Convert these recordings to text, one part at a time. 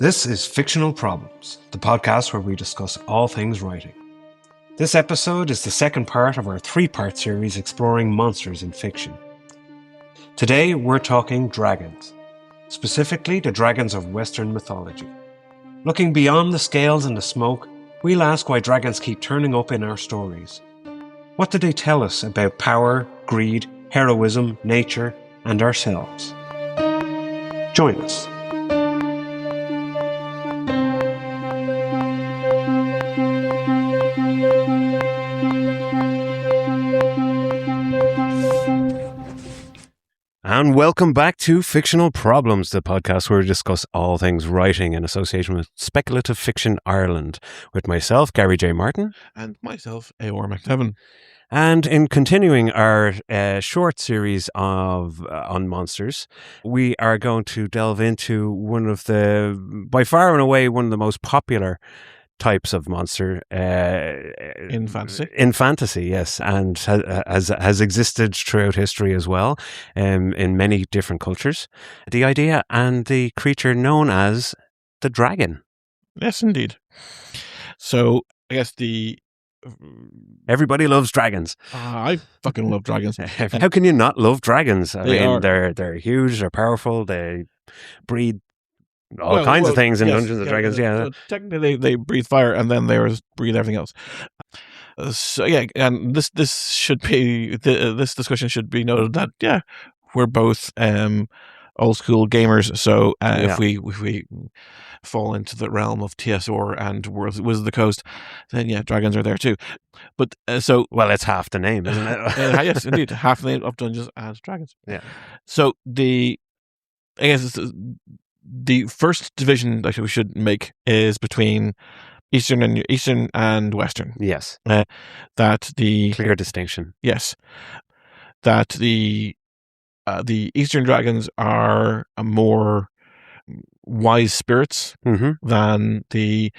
This is Fictional Problems, the podcast where we discuss all things writing. This episode is the second part of our three-part series exploring monsters in fiction. Today we're talking dragons, specifically the dragons of Western mythology. Looking beyond the scales and the smoke, we'll ask why dragons keep turning up in our stories. What do they tell us about power, greed, heroism, nature, and ourselves? Join us. And welcome back to Fictional Problems, the podcast where we discuss all things writing in association with Speculative Fiction Ireland, with myself, Gary J. Martin. And myself, A.R. McNevin. And in continuing our short series on monsters, we are going to delve into one of the, by far and away, one of the most popular types of monster in fantasy. In fantasy, yes, and has existed throughout history as well, in many different cultures. The idea and the creature known as the dragon. Yes, indeed. So I guess everybody loves dragons. I fucking love dragons. How can you not love dragons? I mean, they're huge, they're powerful, they breed all kinds of things in Dungeons and Dragons. Yeah, so technically they breathe fire, and then they breathe everything else. So yeah, and this discussion should be noted that we're both old school gamers. So if we fall into the realm of TSR and Wizards of the Coast, then dragons are there too. But it's half the name, isn't it? Yes, indeed, half the name of Dungeons and Dragons. Yeah. So the first division that we should make is between Eastern and Western. Yes. That the clear distinction. Yes. That the Eastern dragons are more wise spirits than the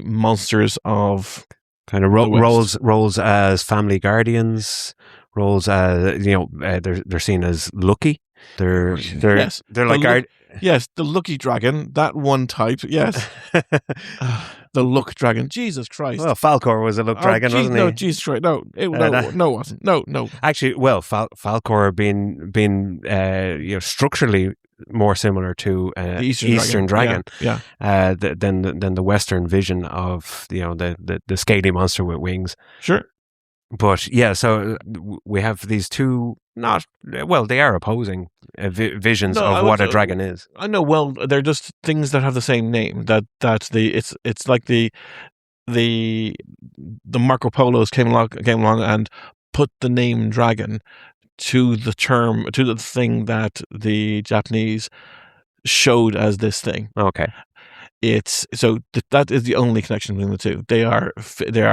monsters of kind of roles as family guardians, roles as they're seen as lucky. They're like yes, the lucky dragon, that one type. Yes, the luck dragon. Jesus Christ! Well, Falkor was a luck dragon, wasn't he? No, Jesus Christ! No, it wasn't. No. Actually, well, Falkor being structurally more similar to the Eastern dragon, than the Western vision of the scaly monster with wings. Sure. But so we have these two, they are opposing visions of what a dragon is. I know. Well, they're just things that have the same name. It's like the Marco Polos came along and put the name dragon to the thing that the Japanese showed as this thing. Okay. That is the only connection between the two. They are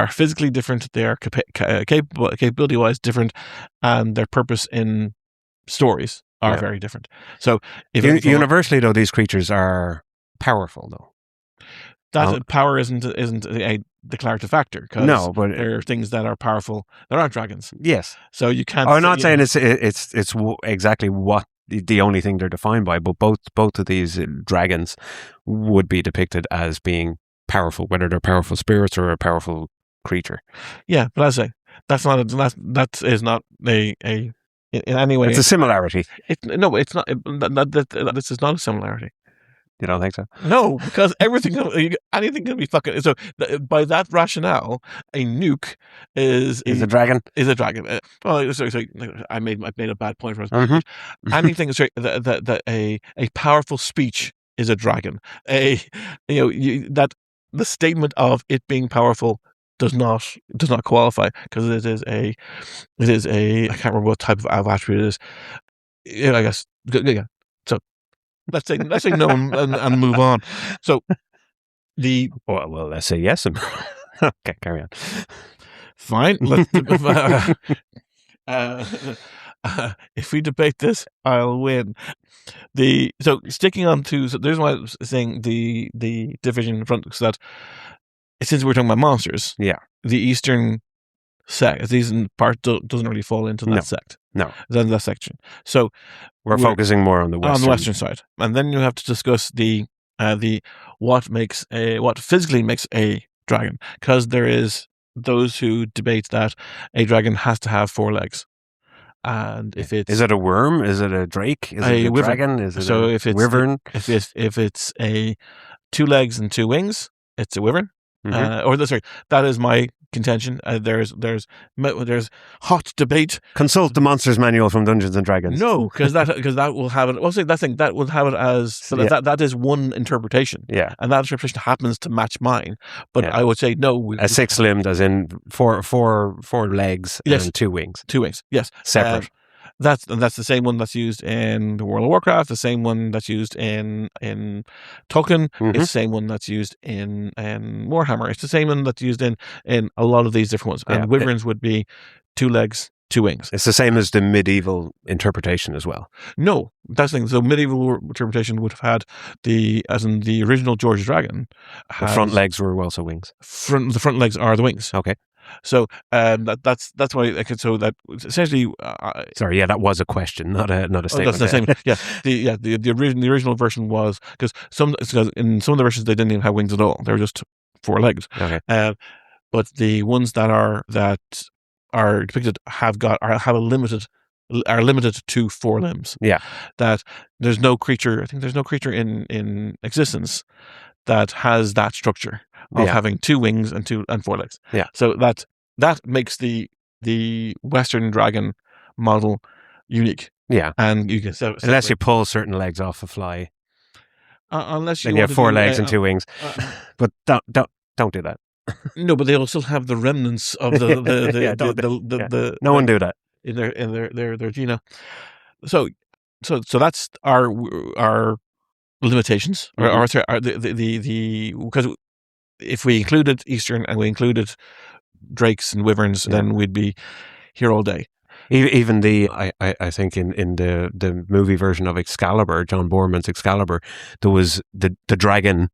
physically different. They are capability wise different, and their purpose in stories are very different. So, universally though, these creatures are powerful though. That power isn't a declarative factor. No, but there are things that are powerful that aren't dragons. Yes. So you can't. I'm not saying it's exactly what the only thing they're defined by, but both of these dragons would be depicted as being powerful, whether they're powerful spirits or a powerful creature. Yeah, but I say that is not a in any way. It's a similarity. It's not. This is not a similarity. You don't think so? No, because anything can be fucking. So by that rationale, a nuke is a dragon. Is a dragon. Sorry, I made a bad point for us. Anything that a powerful speech is a dragon. That the statement of it being powerful does not qualify, because it is a I can't remember what type of attribute it is. I guess So. Let's say no and move on. So let's say yes. Okay, carry on. Fine. If we debate this, I'll win. Sticking on to, there's why I was saying the division in front, so that since we're talking about monsters, the Eastern sect, the Eastern part doesn't really fall into that sect. No, than that section. So we're focusing more on the Western side, and then you have to discuss the what physically makes a dragon, because there is those who debate that a dragon has to have 4 legs, and if it's Is it a worm? Is it a drake? Is it a wyvern. dragon? Is it So a if it's wyvern? if it's a 2 legs and 2 wings, it's a wyvern. Mhm. That is my contention. There's hot debate. Consult the Monsters Manual from Dungeons and Dragons. No, because that will have it. Well, say that will have it as that is one interpretation. Yeah, and that interpretation happens to match mine. But Yeah. I would say no. a 6-limbed, as in four legs Yes. and 2 wings, 2 wings. Yes, separate. That's the same one that's used in the World of Warcraft. The same one that's used in Tolkien. Mhm. It's the same one that's used in Warhammer. It's the same one that's used in a lot of these different ones. Yeah. And wyverns would be 2 legs, 2 wings. It's the same as the medieval interpretation as well. No, that's the thing. So medieval interpretation would have had as in the original George Dragon. The front legs were also wings. The front legs are the wings. Okay. So that's why. So that essentially. Sorry, yeah, that was a question, not a statement. That's the same. Yeah, the original version was because in some of the versions they didn't even have wings at all. They were just 4 legs. Okay. But the ones that are depicted are limited to 4 limbs. Yeah. That there's no creature. I think there's no creature in existence that has that structure of having 2 wings and 4 legs. Yeah. So that makes the Western dragon model unique. Yeah. And you can unless you pull certain legs off a fly, unless you then you have 4 legs and 2 wings. But don't do that. No, but they'll still have the remnants of the no one do that in their genome. So that's our limitations, or because if we included Eastern and we included drakes and wyverns, then we'd be here all day. Even I think in the movie version of Excalibur, John Boorman's Excalibur, there was the dragon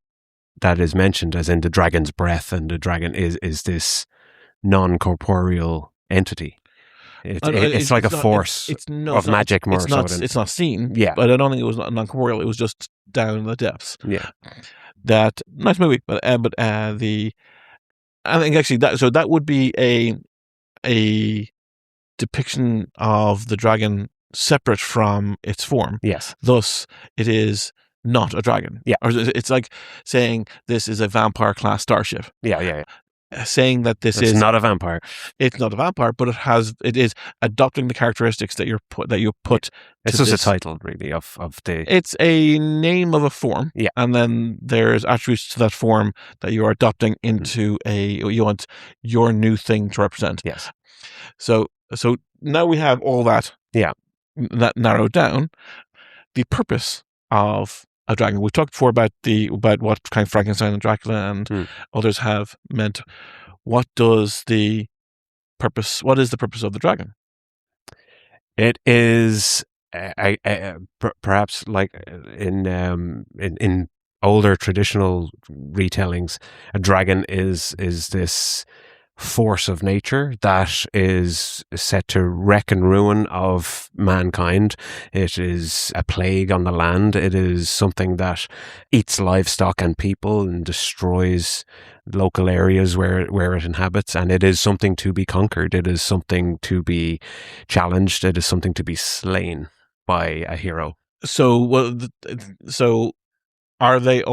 that is mentioned, as in the dragon's breath, and the dragon is this non-corporeal entity. It's like a force of magic more so than... It's not seen, yeah. But I don't think it was non-corporeal. It was just down in the depths. Yeah. That nice movie, but I think actually that would be a depiction of the dragon separate from its form. Yes. Thus, it is not a dragon. Yeah. Or it's like saying this is a vampire class starship. Yeah. Saying that it's not a vampire. It's not a vampire, but it is adopting the characteristics that you put. It's just a title, really, of the... It's a name of a form. Yeah. And then there's attributes to that form that you are adopting into you want your new thing to represent. Yes. So now we have all that. Yeah. That narrowed down. The purpose of a dragon. We talked before about what kind of Frankenstein and Dracula and others have meant. What is the purpose of the dragon? It is perhaps like in older traditional retellings, a dragon is this force of nature that is set to wreck and ruin of mankind. It is a plague on the land. It is something that eats livestock and people and destroys local areas where it inhabits, and it is something to be conquered. It is something to be challenged. It is something to be slain by a hero. So are they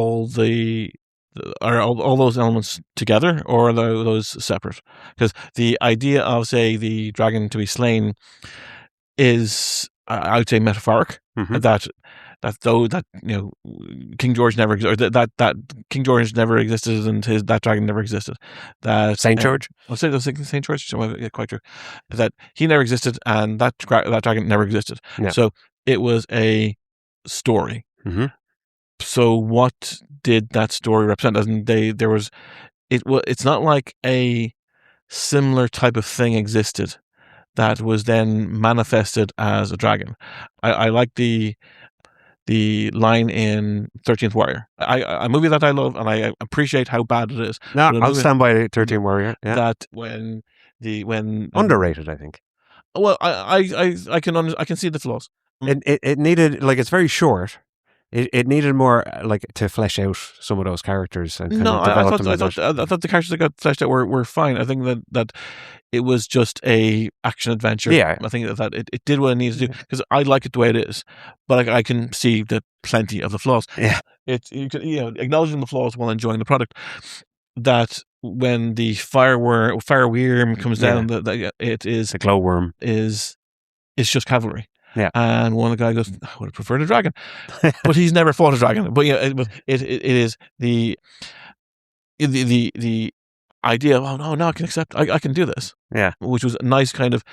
are all those elements together, or are those separate? Because the idea of, say, the dragon to be slain is, I would say, metaphoric. That King George never, or that King George never existed, and that dragon never existed. That Saint George. I'll say Saint George. So quite true. That he never existed, and that dragon never existed. Yeah. So it was a story. So what did that story represent? It's not like a similar type of thing existed that was then manifested as a dragon. I like the line in 13th Warrior, a movie that I love, and I appreciate how bad it is. No, I'll stand by 13th Warrior. Yeah. That when underrated, I think. Well, I can see the flaws. It needed, like, it's very short, it needed more like to flesh out some of those characters and kind of develop them. I thought the characters that got fleshed out were fine. I think that it was just a action adventure. Yeah. I think that it did what it needs to do, because I like it the way it is, but I can see that plenty of the flaws. Yeah. Acknowledging the flaws while enjoying the product. That when the fire worm comes down, it is the glowworm is just cavalry. Yeah. And one of the guys goes, I would have preferred a dragon, but he's never fought a dragon. But it is the idea of, oh no, I can accept, I can do this. Yeah. Which was a nice kind of,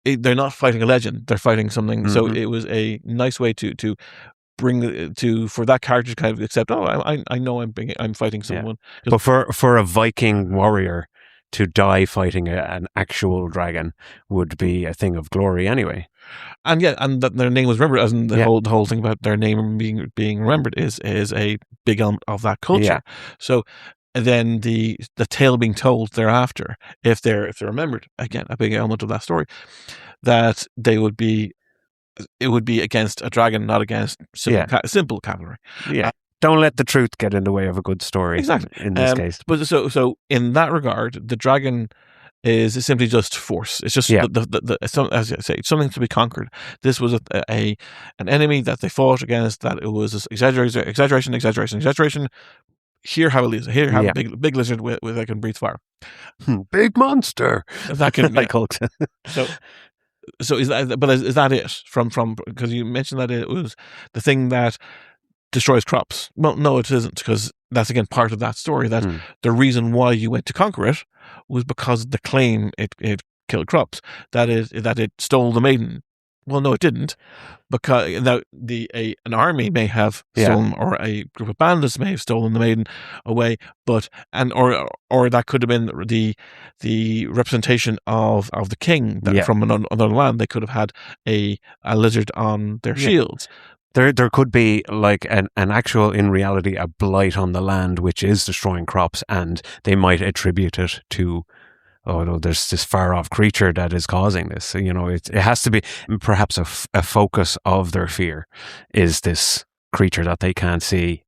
they're not fighting a legend, they're fighting something. Mm-hmm. So it was a nice way to bring for that character to kind of accept, I know I'm fighting someone. Yeah. But for a Viking warrior to die fighting an actual dragon would be a thing of glory anyway. And that their name was remembered, as in the whole thing about their name being remembered is a big element of that culture. Yeah. So then the tale being told thereafter, if they're remembered, again, a big element of that story, that it would be against a dragon, not against simple cavalry. Yeah. Don't let the truth get in the way of a good story. Exactly. In this case. But so in that regard, the dragon is simply just force. It's just as I say, something to be conquered. This was an enemy that they fought against. That it was exaggeration. Here, have a lizard. Here, have a big lizard with that can breathe fire. Big monster. That can like Hulk. So is that it from because you mentioned that it was the thing that destroys crops? Well, no, it isn't, because that's again part of that story, that the reason why you went to conquer it was because of the claim it killed crops, that it stole the maiden. Well, no, it didn't, because now an army may have stolen, or a group of bandits may have stolen the maiden away, but or that could have been the representation of the king from another land. They could have had a lizard on their shields. There could be like an actual, in reality, a blight on the land which is destroying crops, and they might attribute it to, oh no, there's this far off creature that is causing this. So, it has to be perhaps a focus of their fear is this creature that they can't see,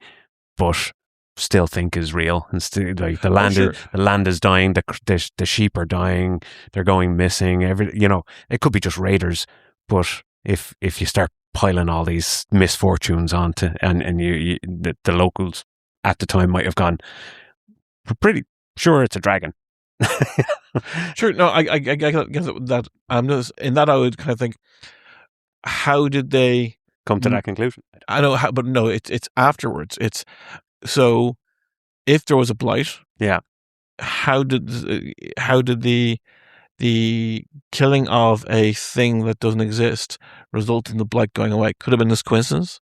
but still think is real, and still, like the land is dying, the sheep are dying, they're going missing. It could be just raiders, but if you start piling all these misfortunes onto, and the locals at the time might have gone, we're pretty sure it's a dragon. Sure, no, I guess that in that I would kind of think, how did they come to that conclusion? I know how, but no, it's afterwards. It's so if there was a blight, how did the killing of a thing that doesn't exist result in the blight going away? Could have been this coincidence.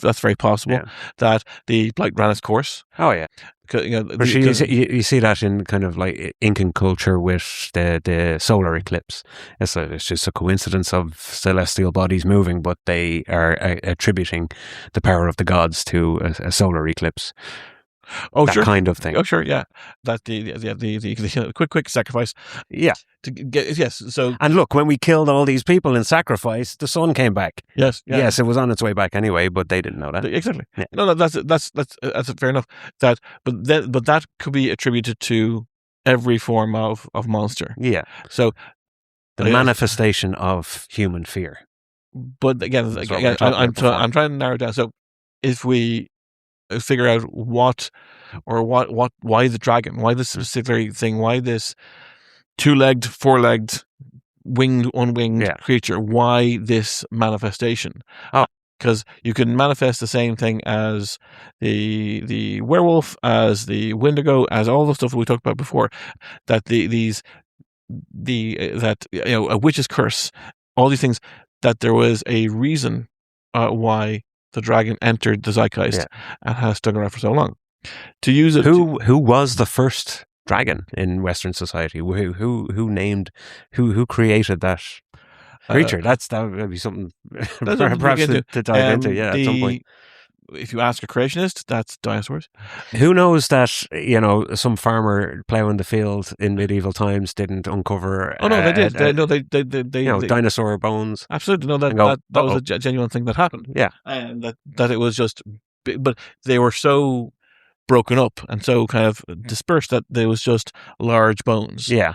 That's very possible that the blight ran its course. Oh yeah, you see that in kind of like Incan culture with the solar eclipse. It's just a coincidence of celestial bodies moving, but they are attributing the power of the gods to a solar eclipse. Oh, that sure. kind of thing. Oh, sure, yeah. That the quick sacrifice. Yeah. To get So, and look, when we killed all these people in sacrifice, the sun came back. Yes. Yeah. Yes, it was on its way back anyway, but they didn't know that. Exactly. Yeah. No, that's fair enough. But that could be attributed to every form of monster. Yeah. So the manifestation of human fear. But again, I'm trying to narrow it down. So if we figure out why the dragon, why this specific thing, why this two-legged, four-legged, winged, unwinged creature, why this manifestation? Because you can manifest the same thing as the werewolf, as the wendigo, as all the stuff we talked about before, that a witch's curse, all these things, that there was a reason why the dragon entered the zeitgeist and has stuck around for so long. To use it, who was the first dragon in Western society? Who created that creature? That would be something perhaps to dive into. Yeah, at some point. if you ask a creationist, that's dinosaurs. Who knows that, some farmer ploughing the field in medieval times didn't uncover Oh no, they did. They dinosaur bones. Absolutely, no. That was a genuine thing that happened. Yeah, and that it was just, but they were so broken up and so kind of dispersed that there was just large bones. Yeah,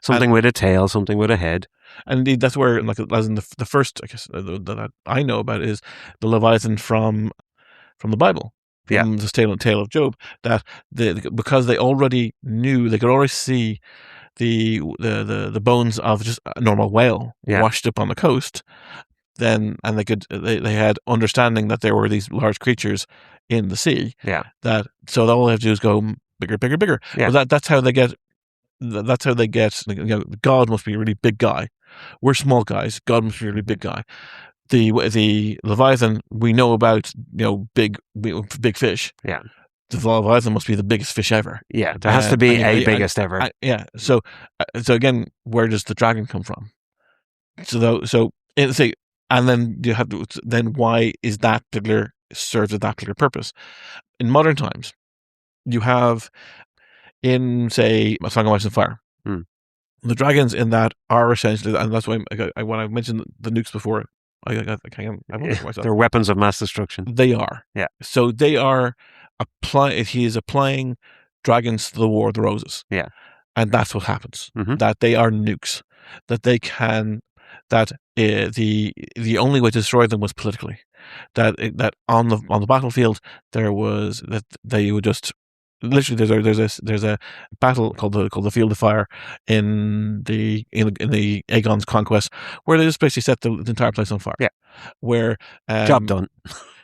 something with a tail, something with a head. And indeed, that's where, like, as in the first, I guess, that I know about is the Leviathan from the Bible, from the tale of Job. That because they already knew, they could already see the bones of just a normal whale washed up on the coast. Then, and they had understanding that there were these large creatures in the sea. Yeah. That so all they have to do is go bigger, bigger, bigger. Yeah. But that's how they get. That's how they get. God must be a really big guy. We're small guys. God must be a really big guy. The Leviathan, we know about, big fish. Yeah. The Leviathan must be the biggest fish ever. Yeah, there has to be a biggest ever. So again, where does the dragon come from? And then you have to. Then why is that particular serves that particular purpose? In modern times, you have in, say, A Song of Ice and Fire. The dragons in that are essentially, and that's why when I mentioned the nukes before, I wondered myself. They're weapons of mass destruction. They are. Yeah. So they are he is applying dragons to the War of the Roses. Yeah. And that's what happens. Mm-hmm. That they are nukes. That they can. That the only way to destroy them was politically. That on the battlefield there was that they would just. Literally, there's a battle called the Field of Fire in the Aegon's conquest, where they just basically set the entire place on fire. Yeah, where job done.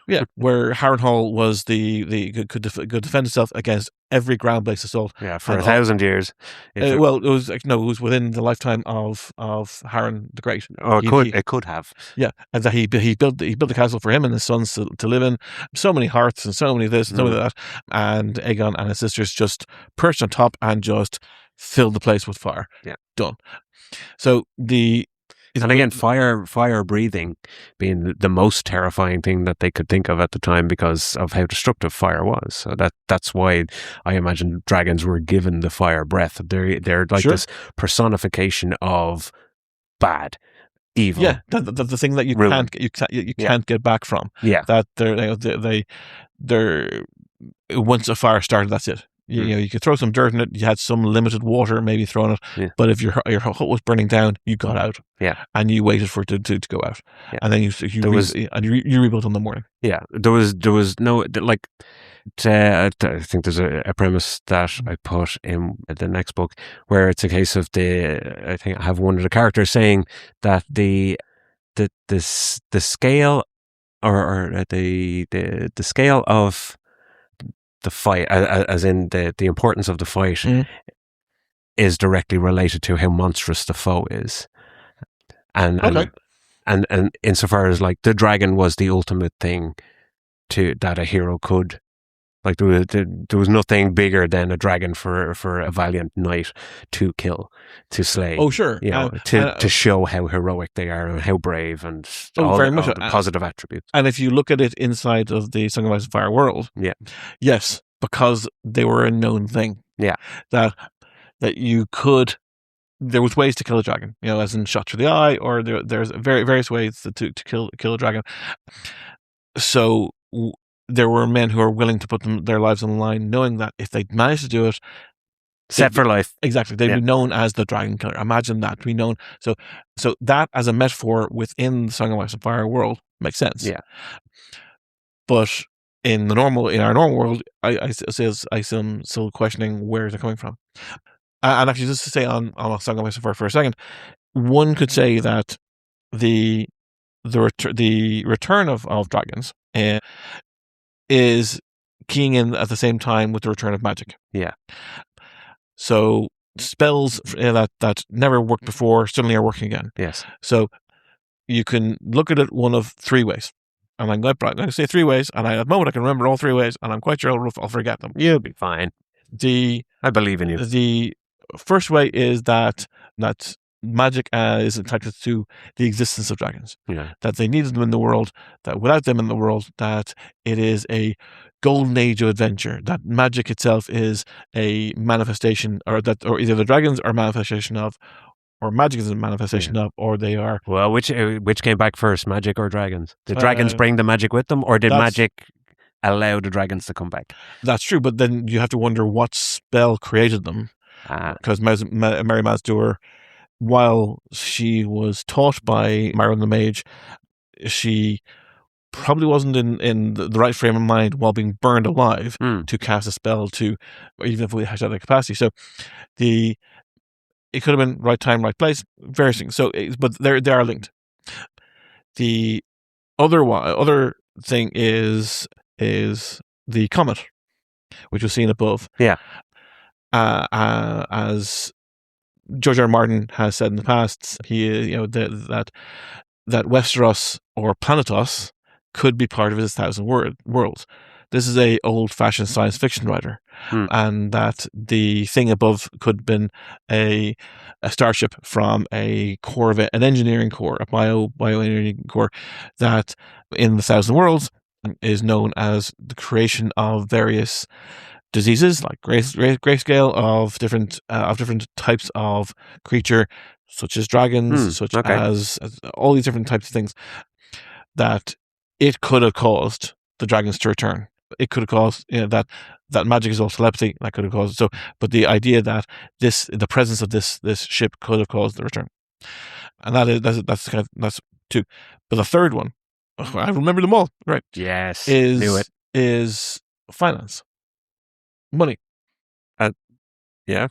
Yeah, where Harrenhal was could defend itself against every ground-based assault. Yeah, for 1,000 years. It was within the lifetime of Harren the Great. Oh, it could have. Yeah, and that he built the castle for him and his sons to live in. So many hearths and so many this and so many that, and Aegon and his sisters just perched on top and just filled the place with fire. Yeah, done. So and again, fire breathing being the most terrifying thing that they could think of at the time because of how destructive fire was. So that's why I imagine dragons were given the fire breath. They're like this personification of bad, evil. Yeah, the thing that you can't get back from. Yeah, that they're once a fire started, that's it. You could throw some dirt in it. You had some limited water, maybe thrown it. Yeah. But if your hut was burning down, you got out. Yeah, and you waited for it to go out. Yeah. And then you rebuilt in the morning. Yeah, there was no like. I think there's a premise that I put in the next book where it's a case of I think I have one of the characters saying that the scale or the scale of the fight, as in the importance of the fight, is directly related to how monstrous the foe is, and insofar as like the dragon was the ultimate thing that a hero could. Like there was nothing bigger than a dragon for a valiant knight to kill, to slay. Oh sure, to show how heroic they are and how brave and all the positive attributes. And if you look at it inside of the Song of Ice and Fire world, yes, because they were a known thing. Yeah, that you could. There was ways to kill a dragon, as in shot through the eye, or there's various ways to kill a dragon. So. There were men who were willing to put their lives on the line, knowing that if they managed to do it, set for life. Exactly, they'd be known as the Dragon Killer. Imagine that, be known. So that as a metaphor within the Song of Ice and Fire world makes sense. Yeah, but in our normal world, I'm still questioning where they're coming from. And actually, just to say on a Song of Ice and Fire for a second, one could say that the return of dragons is keying in at the same time with the return of magic. Yeah. So spells that never worked before suddenly are working again. Yes. So you can look at it one of three ways. And I'm going to say three ways, and at the moment I can remember all three ways, and I'm quite sure I'll forget them. You'll be fine. I believe in you. The first way is that magic is entitled to the existence of dragons. Yeah. That they needed them in the world, that without them in the world, that it is a golden age of adventure, that magic itself is a manifestation, or either the dragons are a manifestation of, or magic is a manifestation of, or they are... Well, which came back first, magic or dragons? Did dragons bring the magic with them, or did magic allow the dragons to come back? That's true, but then you have to wonder what spell created them. Because Mary Mazdur, while she was taught by Marilyn the Mage, she probably wasn't in the right frame of mind while being burned alive to cast a spell even if we had that capacity. So it could have been right time, right place, various things. So, but they are linked. The other thing is the comet, which was seen above. Yeah. As George R. R. Martin has said in the past, that Westeros or Planetos could be part of his 1,000 worlds. This is a old-fashioned science fiction writer, and that the thing above could have been a starship from a core of an engineering core, a bioengineering core, that in the 1,000 worlds is known as the creation of various diseases, like grayscale of different types of creature, such as dragons, such as all these different types of things, that it could have caused the dragons to return. It could have caused that magic is all telepathy. That could have caused so. But the idea that the presence of this ship could have caused the return, and that's two. But the third one, I remember them all. Right? Yes, knew it. Is finance. Money. Yeah.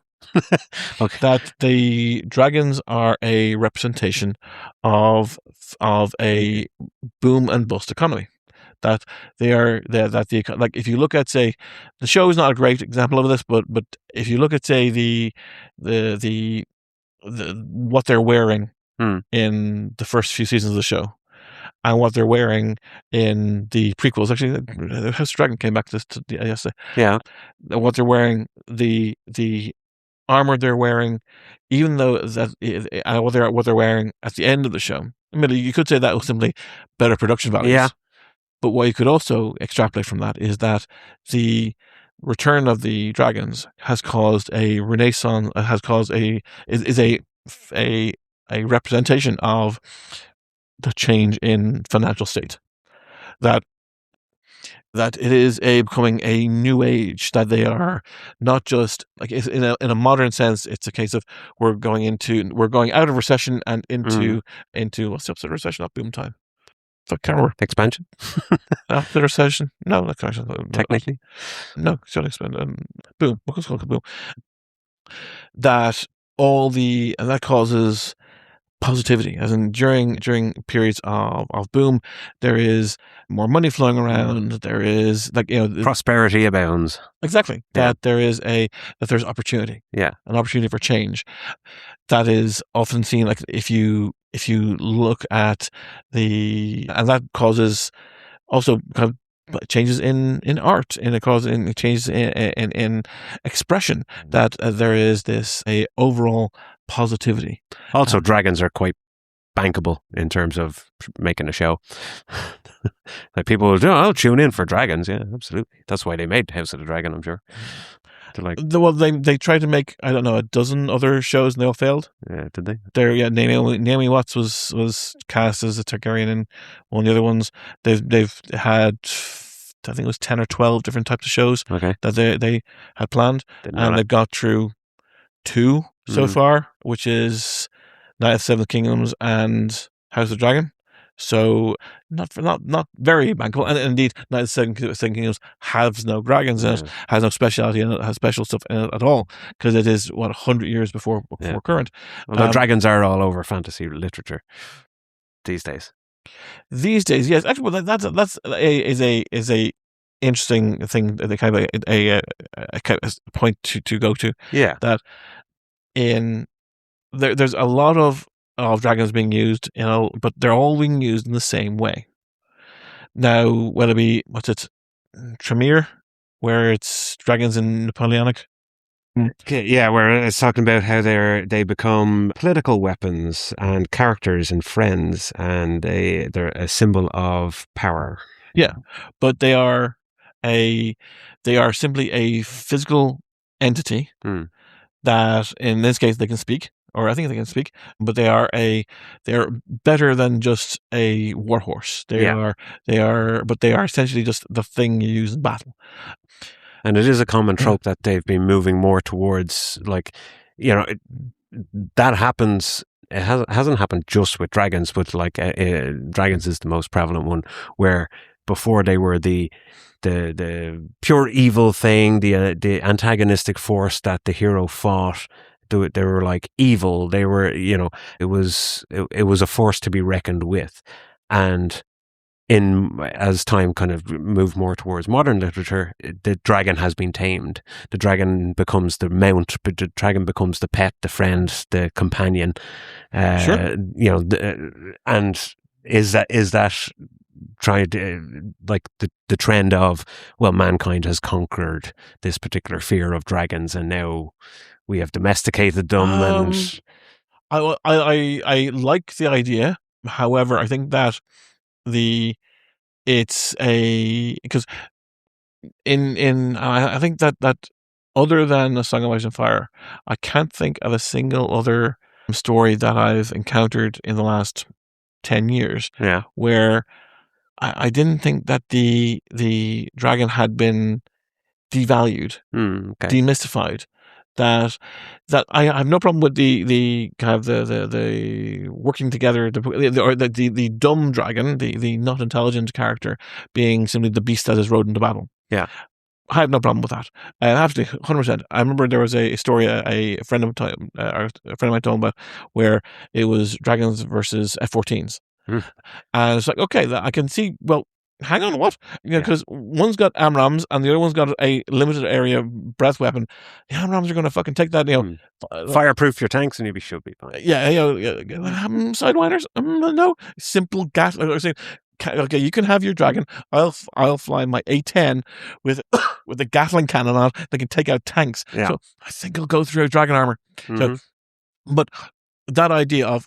Okay. That the dragons are a representation of a boom and bust economy. That like if you look at, say, the show is not a great example of this, but if you look at, say, the what they're wearing in the first few seasons of the show, and what they're wearing in the prequels. Actually, the House of Dragon came back to this yesterday. Yeah. What they're wearing, the armor they're wearing, even though what they're wearing at the end of the show. I mean, you could say that was simply better production values. Yeah. But what you could also extrapolate from that is that the return of the dragons has caused a renaissance, is a representation of the change in financial state. That it is becoming a new age, that they are not just like in a modern sense. It's a case of we're going out of recession and into what's the opposite of recession? Not boom time. I can't remember. Expansion. After the recession, no, not technically. No, it's not expansion. Boom. What's called boom? That and that causes positivity, as in during periods of boom, there is more money flowing around. There is prosperity abounds. Exactly. Yeah. That there's opportunity. Yeah. An opportunity for change. That is often seen, like if you look at and that causes also kind of changes in art, and it causes changes in expression, that there is this overall positivity. Also, dragons are quite bankable in terms of making a show. Like people will I'll tune in for dragons. Yeah, absolutely. That's why they made House of the Dragon, I'm sure. They tried to make, I don't know, a dozen other shows and they all failed. Yeah, did they? Naomi Watts was cast as a Targaryen in one of the other ones. They've had, I think it was 10 or 12 different types of shows that they had planned, and they've got through 2 so far, which is Night of the Seven Kingdoms and House of the Dragon. So not very bankable. And indeed, Night of the Seven Kingdoms has no dragons in it, has no speciality in it, has special stuff in it at all, because it is 100 years before current. Although dragons are all over fantasy literature these days. These days, yes. Actually, that's a interesting thing. They kind of a point to go to. Yeah. That there's a lot of dragons being used, but they're all being used in the same way. Now, whether it be Tremere, where it's dragons in Napoleonic, Yeah, where it's talking about how they become political weapons and characters and friends, and they're a symbol of power. Yeah, but they are simply a physical entity that, in this case, they can speak, or I think they can speak, but they're better than just a warhorse. They are essentially just the thing you use in battle. And it is a common trope that they've been moving more towards, like, that happens. It hasn't happened just with dragons, but like dragons is the most prevalent one, where before they were the pure evil thing, the antagonistic force that the hero fought. They were like evil. They were, it was a force to be reckoned with. And as time kind of moved more towards modern literature, the dragon has been tamed. The dragon becomes the mount, but the dragon becomes the pet, the friend, the companion. Sure. And is that trying to, like, the trend of, well, mankind has conquered this particular fear of dragons, and now we have domesticated them. And I like the idea. However, I think that because I think that other than A Song of Ice and Fire, I can't think of a single other story that I've encountered in the last 10 years where I didn't think that the dragon had been devalued, demystified. That I have no problem with the kind of the working together, or the dumb dragon, the not intelligent character being simply the beast that is rode into battle. Yeah, I have no problem with that. Absolutely, 100%. I remember there was a story a friend of mine told about, where it was dragons versus F-14s. And it's like, okay, I can see, well, hang on, what? Because one's got AMRAAMs and the other one's got a limited area breath weapon. The AMRAAMs are going to fucking take that, fireproof your tanks and you should be fine. Sidewinders? No. Simple gas. Okay, you can have your dragon. I'll fly my A-10 with the Gatling cannon on that can take out tanks. Yeah. So I think I'll go through dragon armor. So, but that idea of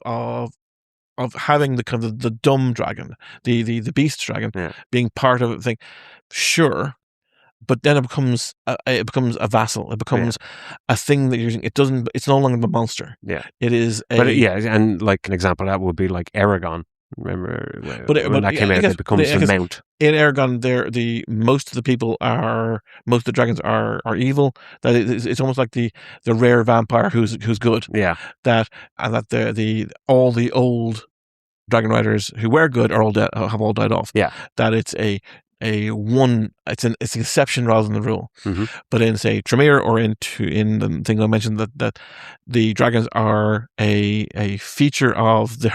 having the kind of the dumb dragon, the beast dragon, being part of the thing, sure, but then it becomes a vassal. It becomes a thing that you're using. It's no longer the monster. Yeah, it is. And like an example of that would be like Aragon. Remember when that came out? It becomes the mount. In Aragon, most of the dragons are evil. That it's almost like the rare vampire who's good. Yeah. That all the old dragon riders who were good have all died off. Yeah. That it's it's an exception rather than the rule. Mm-hmm. But in, say, Tremere, or in the thing I mentioned, that the dragons are a feature of they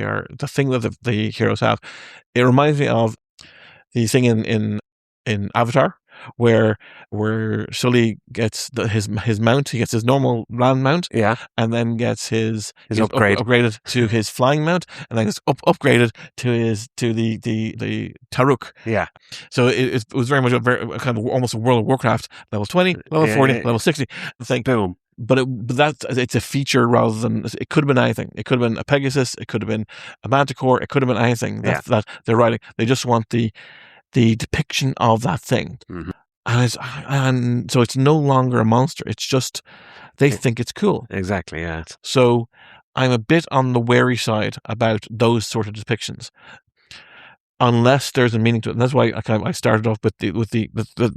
are the thing that the heroes have. It reminds me of the thing in Avatar, where Sully gets his mount. He gets his normal land mount, and then gets his upgraded to his flying mount, and then gets upgraded to the Taruk. Yeah. So it was very much a kind of almost a World of Warcraft level 20, level 40, level 60 thing. Boom. But it's a feature rather than, it could have been anything. It could have been a Pegasus. It could have been a Manticore. It could have been anything that they're writing. They just want the depiction of that thing. Mm-hmm. And so it's no longer a monster. It's just they think it's cool. Exactly. Yeah. So I'm a bit on the wary side about those sort of depictions, unless there's a meaning to it. And that's why I started off with the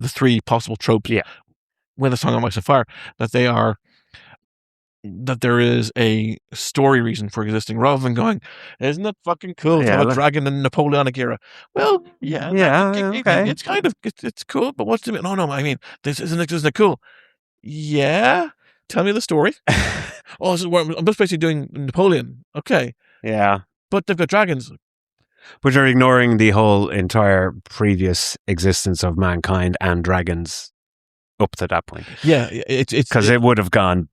three possible tropes. Yeah. With A Song of Ice and Fire, that there is a story reason for existing, rather than going, isn't it fucking cool to have a dragon in the Napoleonic era? Well, okay. It's kind of it's cool, but what's the mean? No, I mean, isn't it cool? Yeah, tell me the story. I'm just basically doing Napoleon. Okay, yeah, but they've got dragons. But you're ignoring the whole entire previous existence of mankind and dragons up to that point. Yeah, it's because it would have gone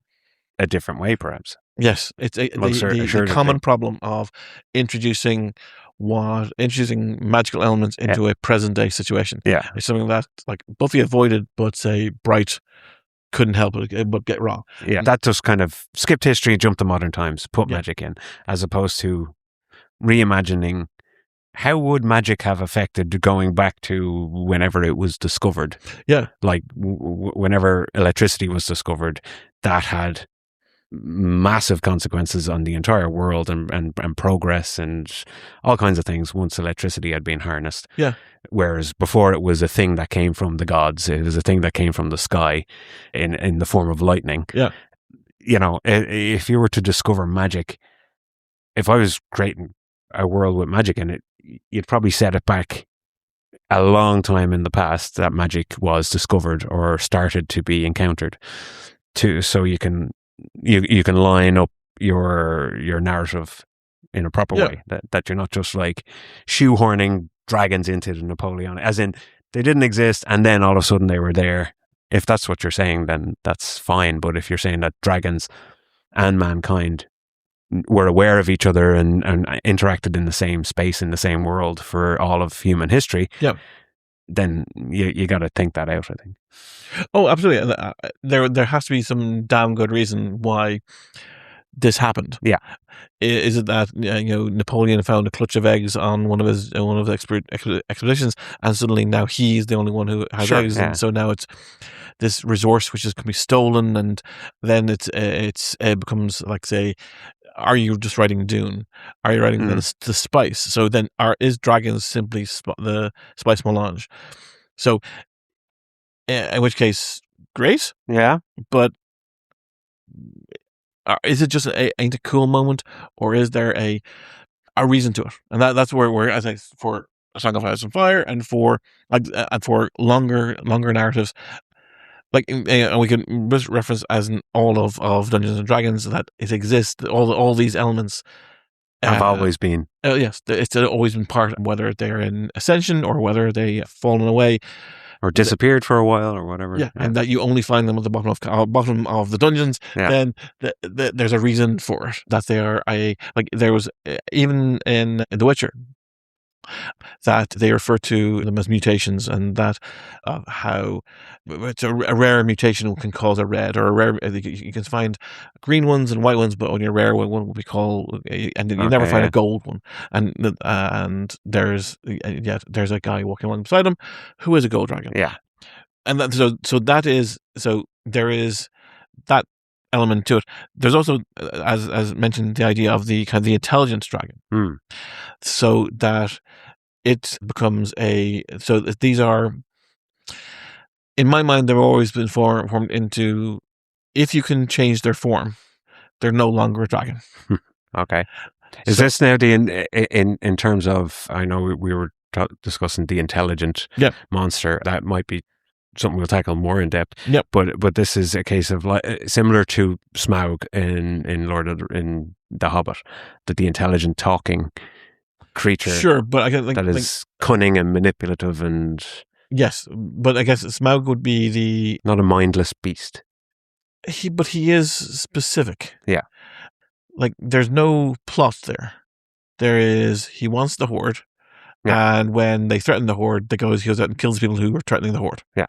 a different way, perhaps. Yes, it's the common problem of introducing magical elements into a present day situation. Yeah, it's something that, like, Buffy avoided, but say Bright couldn't help but get wrong. Yeah, that just kind of skipped history, jumped to modern times, put Yeah. magic in, as opposed to reimagining how would magic have affected going back to whenever it was discovered. Yeah. Like whenever electricity was discovered, that had massive consequences on the entire world and progress and all kinds of things once electricity had been harnessed. Yeah. Whereas before it was a thing that came from the gods, it was a thing that came from the sky in the form of lightning. Yeah. You know, if you were to discover magic, if I was creating a world with magic in it, you'd probably set it back a long time in the past that magic was discovered or started to be encountered, so you can line up your narrative in a proper way, that you're not just like shoehorning dragons into the Napoleonic, as in they didn't exist and then all of a sudden they were there. If that's what you're saying, then that's fine. But if you're saying that dragons and mankind were aware of each other and interacted in the same space, in the same world for all of human history, then you got to think that out, I think. Oh, absolutely. There has to be some damn good reason why this happened. Yeah. Is it that Napoleon found a clutch of eggs on one of his expeditions, and suddenly now he's the only one who has eggs, and so now it's this resource which can be stolen, and then it becomes like, say, are you just writing Dune? Are you writing the spice? So then is dragons simply the spice melange? So in which case, great. Yeah. But is it just ain't a cool moment, or is there a reason to it? And that's where as I for A Song of Ice and Fire and for longer narratives, like, and we can just reference as in all of Dungeons and Dragons that it exists. All these elements have always been. Yes, it's always been part, whether they're in Ascension or whether they have fallen away or disappeared for a while or whatever. Yeah, and that you only find them at the bottom of the dungeons. Yeah. Then there's a reason for it, that they are there was even in The Witcher that they refer to them as mutations, and that how it's a rare mutation can cause a red, or a rare, you can find green ones and white ones, but only a rare one will be called, and you never find a gold one. And there's a guy walking along beside him who is a gold dragon. Yeah, and so there is that element to it. There's also, as mentioned, the idea of the kind of the intelligence dragon. So that it becomes so these are, in my mind, they've always been formed into, if you can change their form, they're no longer a dragon. Okay. Is this now in terms of, I know we were discussing the intelligent monster, that might be something we'll tackle more in depth. Yep. But this is a case of similar to Smaug in The Hobbit, that the intelligent talking creature. Sure, but I guess that is cunning and manipulative and. Yes, but I guess Smaug would be not a mindless beast. But he is specific. Yeah. Like, there's no plot there. There is, he wants the Horde. Yeah. And when they threaten the Horde, he goes out and kills people who are threatening the Horde. Yeah.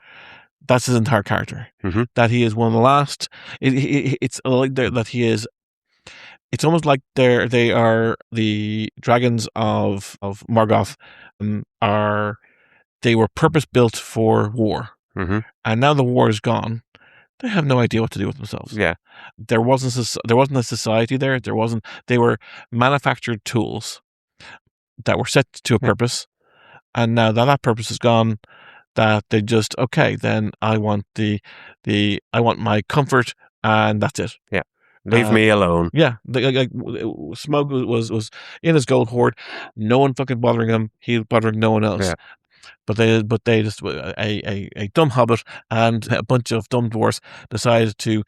That's his entire character. That he is one of the last. It's like that he is. It's almost like they are the dragons of Morgoth. They were purpose built for war, and now the war is gone. They have no idea what to do with themselves. Yeah, there wasn't a society there. They were manufactured tools that were set to a purpose, and now that purpose is gone, that they just, okay, then I want I want my comfort, and that's it. Yeah, leave me alone. Yeah, Smaug was in his gold hoard. No one fucking bothering him. He was bothering no one else. Yeah. But they just, a dumb hobbit and a bunch of dumb dwarves decided to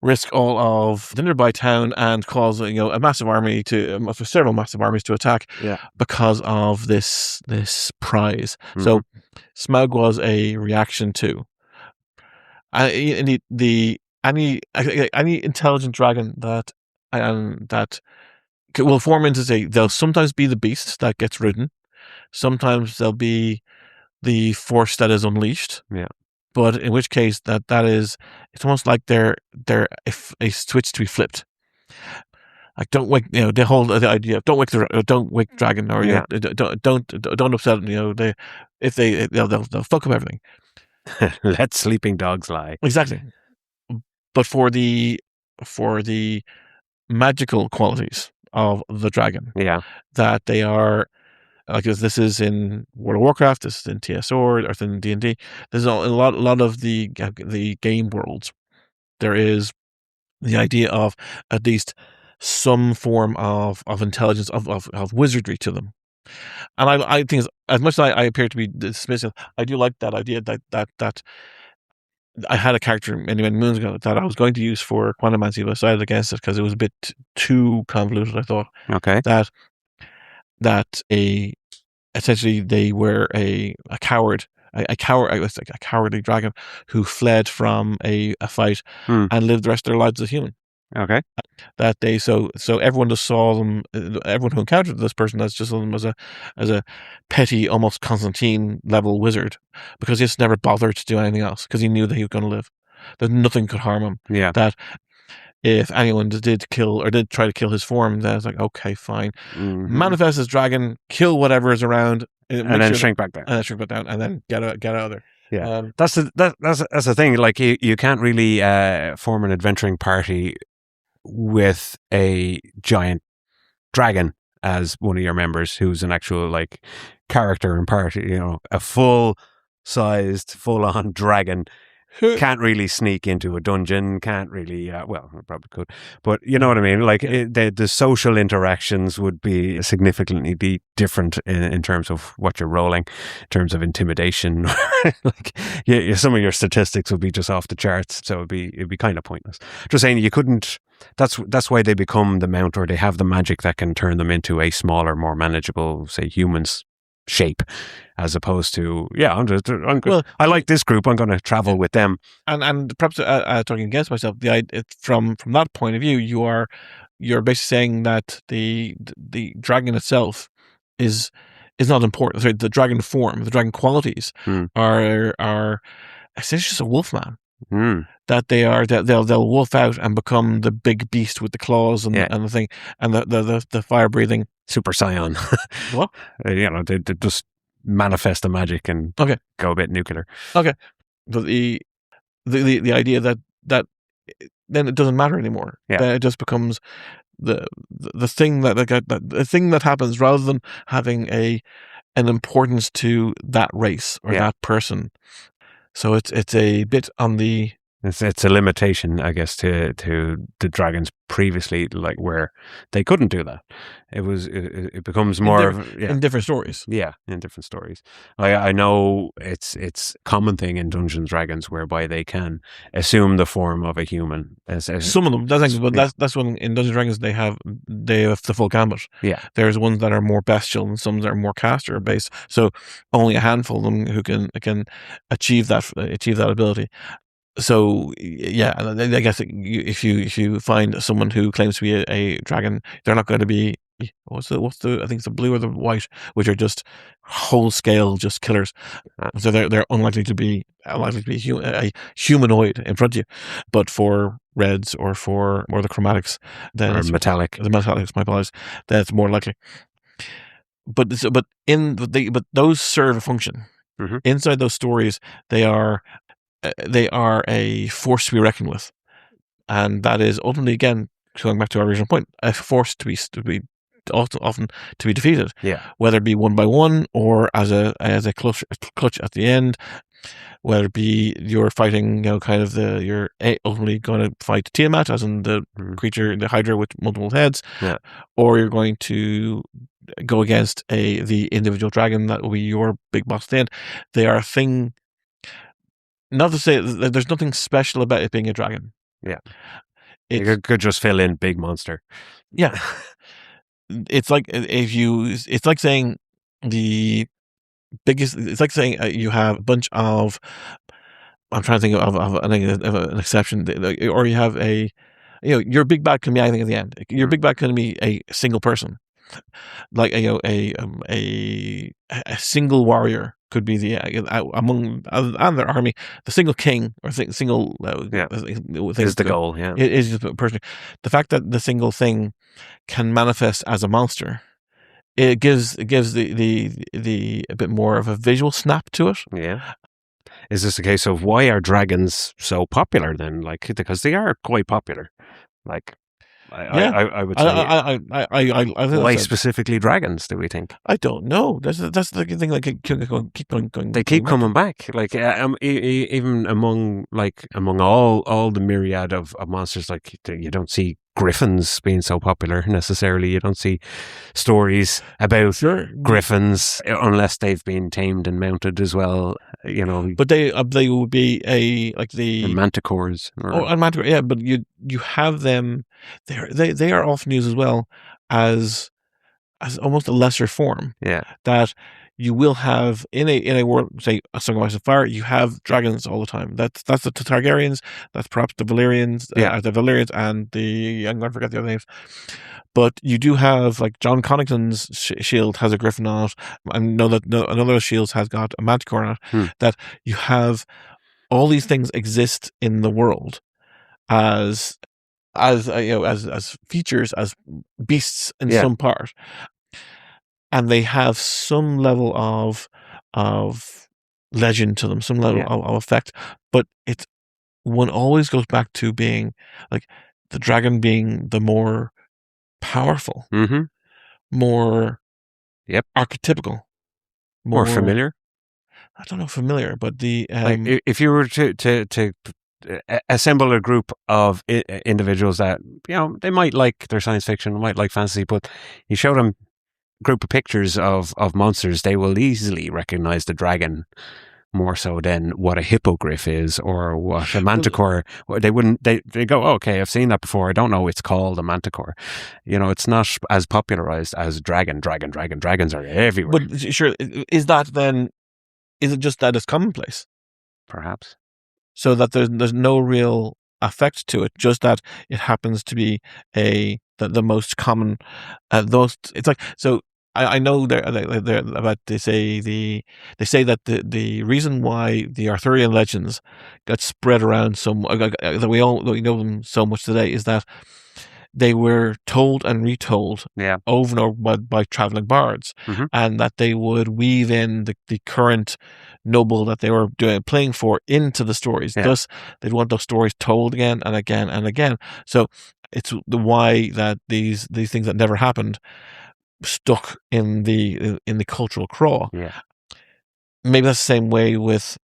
risk all of the nearby town and cause a massive army several massive armies to attack because of this prize. So Smaug was a reaction to any intelligent dragon that will form into, they'll sometimes be the beast that gets ridden. Sometimes they'll be the force that is unleashed. Yeah. but in which case it's almost like they're a switch to be flipped. Like don't wake, the whole the idea of don't wake the dragon, or don't upset them. They'll fuck up everything. Let sleeping dogs lie. Exactly. But for the magical qualities of the dragon, that they are, like this is in World of Warcraft, this is in TSR, or in D&D. There's a lot of the game worlds. There is the idea of at least some form of intelligence, of wizardry to them. And I think, as much as I appear to be dismissive, I do like that idea that I had a character many moons ago that I was going to use for Quantumancy, but I decided against it because it was a bit too convoluted, I thought. Okay. That essentially they were a coward, a cowardly dragon who fled from a fight and lived the rest of their lives as a human. Okay. That they so everyone just saw them. Everyone who encountered this person as just them as a petty, almost Constantine level wizard, because he just never bothered to do anything else because he knew that he was going to live. That nothing could harm him. Yeah. That if anyone did kill or did try to kill his form, then it's like, okay, fine, manifest as dragon, kill whatever is around, and then shrink back down, and then get out of there. Yeah, that's the thing. Like you can't really form an adventuring party with a giant dragon as one of your members who's an actual like character and party. A full-sized, full-on dragon can't really sneak into a dungeon, can't really, well, probably could, but you know what I mean? Like, the social interactions would be significantly different in terms of what you're rolling, in terms of intimidation. Like, some of your statistics would be just off the charts, so it'd be kind of pointless. Just saying, you couldn't. That's why they become the mount, or they have the magic that can turn them into a smaller, more manageable, say, humans shape, as opposed to I'm good. Well, I like this group, I'm going to travel with them, and perhaps talking against myself, from that point of view, you're basically saying that the dragon itself is not important. Sorry, the dragon form, the dragon qualities are essentially just a wolfman. That they'll wolf out and become the big beast with the claws and the thing, and the fire breathing super scion. What? They just manifest the magic and go a bit nuclear. Okay, but the idea that then it doesn't matter anymore. Yeah, then it just becomes the thing the thing that happens, rather than having an importance to that race or that person. So it's a bit on the. It's a limitation, I guess, to the dragons previously, like where they couldn't do that. It becomes more in different stories. Yeah, in different stories. I know it's a common thing in Dungeons and Dragons whereby they can assume the form of a human. Some of them, that's when in Dungeons and Dragons they have the full gambit. Yeah, there's ones that are more bestial and some that are more caster based. So only a handful of them who can achieve that ability. So I guess if you find someone who claims to be a dragon, they're not going to be what's the I think it's the blue or the white, which are just whole scale just killers. So they're unlikely to be a humanoid in front of you. But for reds or for more the chromatics, then or metallic, my apologies, that's more likely. But those serve a function inside those stories. They are a force to be reckoned with, and that is ultimately, again, going back to our original point, a force to be often to be defeated. Yeah, whether it be one by one or as a clutch at the end. Whether it be you're fighting, you're ultimately going to fight Tiamat, as in the creature, the Hydra with multiple heads, or you're going to go against the individual dragon that will be your big boss at the end. They are a thing. Not to say that there's nothing special about it being a dragon. Yeah, you could just fill in big monster. Yeah, it's like it's like saying the biggest. It's like saying you have a bunch of. I'm trying to think of an exception, or you have your big bad can be anything at the end. Your big bad can be a single person, like a single warrior could be the among and their army, the single king or single is the goal. Yeah, it is just personally the fact that the single thing can manifest as a monster. It gives the a bit more of a visual snap to it. Yeah. Is this a case of why are dragons so popular then? Like, because they are quite popular. Like, I would say. I think Why specifically dragons? Do we think? I don't know. That's the thing. Like keep going. They keep coming back. Like even among all the myriad of monsters, like you don't see griffins being so popular necessarily. You don't see stories about griffins unless they've been tamed and mounted as well. You know, but they would be the manticores. Manticore. Yeah, but you have them. They are often used as well as almost a lesser form. Yeah, that you will have in a world, say a Song of Ice and Fire, you have dragons all the time. That's the Targaryens. That's perhaps the Valyrians. The Valyrians and I'm going to forget the other names. But you do have, like, John Connington's shield has a griffin on it. I know that another of those shields has got a manticore on it. That you have all these things exist in the world as features, as beasts in some part, and they have some level of legend to them, some level of effect. But one always goes back to being like the dragon being the more powerful, more archetypical, more familiar. I don't know, familiar, but the like if you were to assemble a group of individuals that they might like their science fiction, might like fantasy, but you show them a group of pictures of monsters, they will easily recognize the dragon more so than what a hippogriff is or what a manticore. They wouldn't. They go, oh, okay, I've seen that before. I don't know it's called a manticore. It's not as popularized as dragon. Dragons are everywhere. But sure, is that then? Is it just that it's commonplace? Perhaps. So that there's no real effect to it, just that it happens to be the most common. It's like, so I know they're about they say that the reason why the Arthurian legends got spread around that we know them so much today is that they were told and retold over and over by traveling bards, and that they would weave in the current noble that they were playing for into the stories. Thus, they'd want those stories told again and again and again. So it's the why that these things that never happened stuck in the cultural craw. Maybe that's the same way with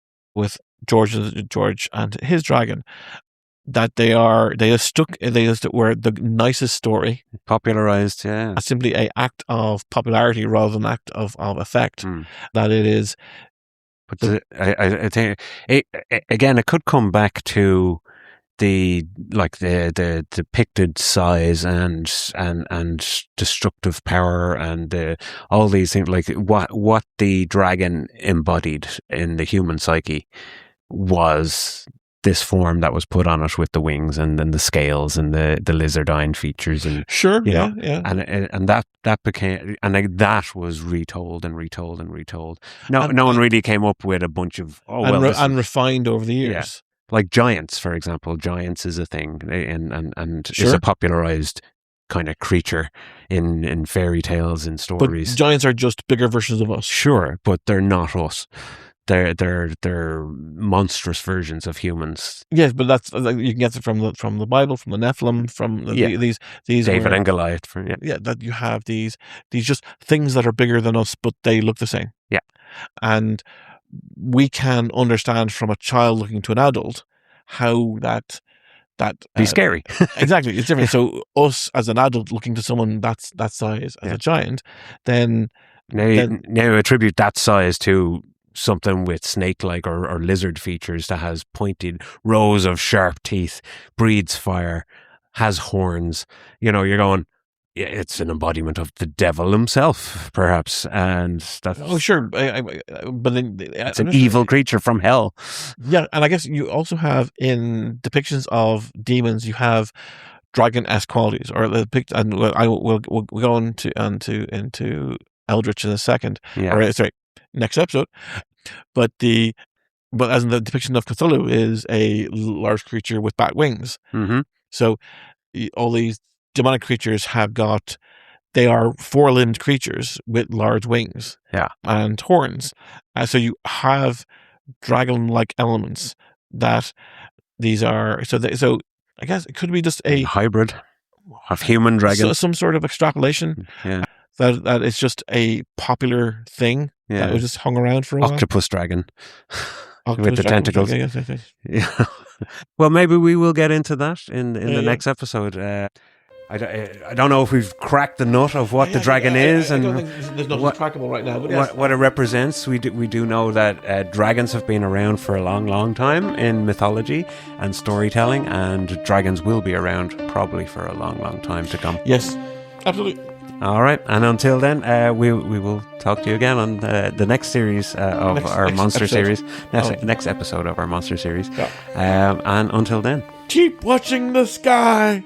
George and his dragon. That they just were the nicest story, popularized, as simply an act of popularity rather than an act of effect. That it is. But I think again, it could come back to the depicted size and destructive power and all these things, like what the dragon embodied in the human psyche was this form that was put on it with the wings and then the scales and the lizardine features and and that became, and that was retold and retold and retold. No one really came up with a bunch of refined over the years. Like giants, for example. Giants is a thing and is a popularized kind of creature in fairy tales and stories. But giants are just bigger versions of us. Sure, but they're not us. They're monstrous versions of humans. Yes, but that's, you can get it from the Bible, from the Nephilim, from these David and Goliath. That you have these just things that are bigger than us, but they look the same. Yeah, and we can understand from a child looking to an adult how that be scary. Exactly, it's different. So us as an adult looking to someone that size as a giant, then now attribute that size to something with snake-like or lizard features that has pointed rows of sharp teeth, breathes fire, has horns. You're going, it's an embodiment of the devil himself, perhaps, and that's sure. But then it's an evil creature from hell. Yeah, and I guess you also have in depictions of demons, you have dragon-esque qualities, or and we'll go into Eldritch in a second. Yeah. Sorry, next episode. but as in the depiction of Cthulhu is a large creature with bat wings. Mm-hmm. So all these demonic creatures they are four-limbed creatures with large wings, and horns. So you have dragon-like elements that these are. So I guess it could be just a hybrid of human dragon. Some sort of extrapolation. Yeah. That it's just a popular thing that was just hung around for a while. Octopus dragon. With the tentacles. Yeah. Well, maybe we will get into that in the next episode. I don't know if we've cracked the nut of what the dragon is and I don't think there's nothing crackable right now. But what it represents. We do know that dragons have been around for a long, long time in mythology and storytelling, and dragons will be around probably for a long, long time to come. Yes, absolutely. All right, and until then, we will talk to you again on the next series of our monster series. Next episode of our monster series. Yeah. And until then, keep watching the sky.